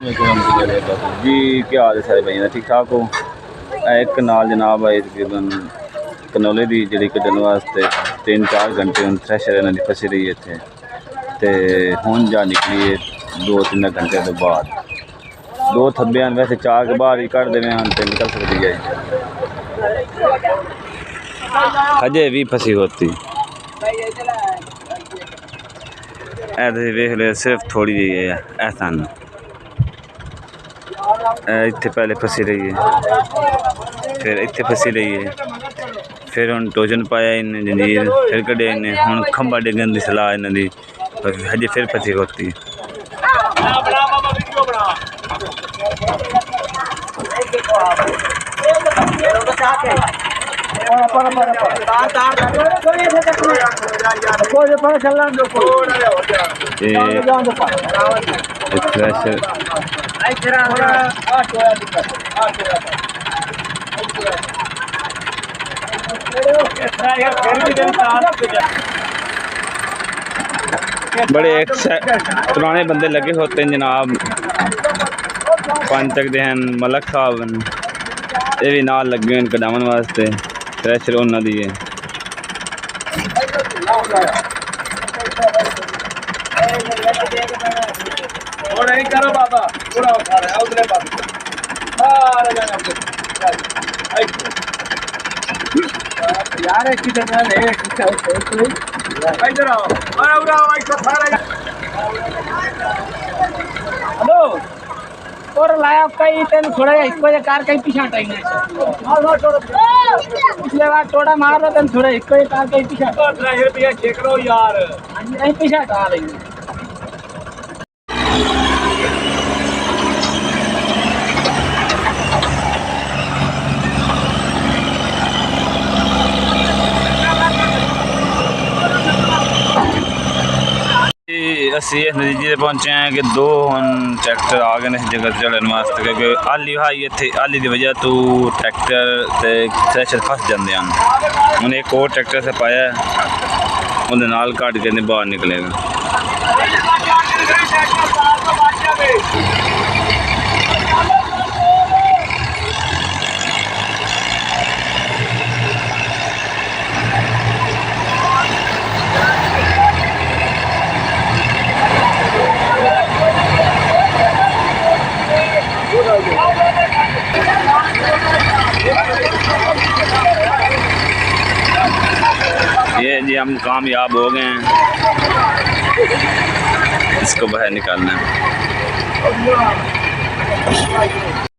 जी क्या हाल है सारे भाई ठीक ठाक हो। एक नाल जनाब आए तकरीबन कनौले की जी कढ़ने वास्ते 3-4 घंटे हम थ्रैशर इन्हों की फसी रही है इतने तो हुण जा निकली है 2-3 घंटे के बाद 2 थब्बे हैं वैसे 4 के बाद ही कढ़ देवे हैं तो निकल सकती है हजे भी फसी होती वेख ले सिर्फ थोड़ी जी है ऐसा इतने पहले फसी रही है फिर इतने फसी रही है फिर हम टोजन पाया इन्हें जंजीर फिर कढ़े इन्हें हम खंबा डिगन की सलाह इन्हों की हजे फिर फसी होती बड़े पुराने बंदे लगे होते हैं जनाब पंच तकते हैं मलक साहब ये भी नाल लगे हैं कढ़ावन वास्ते थ्रैशर उन्होंने दी है यार एक हेलो और लाया कई तेन थोड़ा इसको कार कहीं पीछे हटाई पिछले बार थोड़ा मार रहा तेन थोड़ा इसको कार कहीं पीछे चेक करो यार नहीं पीछे हटा रही असी इस नतीजे पहुंचे हैं कि 2 हम ट्रैक्टर आ गए इस जगह चढ़ने वास्ते क्योंकि आली भाई इतने आली की वजह तो ट्रैक्टर से थ्रैशर फस जाते हैं उन्हें एक और ट्रैक्टर से पाया उन्हें नाल काट के बाहर निकलेगा ये जी हम कामयाब हो गए हैं इसको बाहर निकालना है।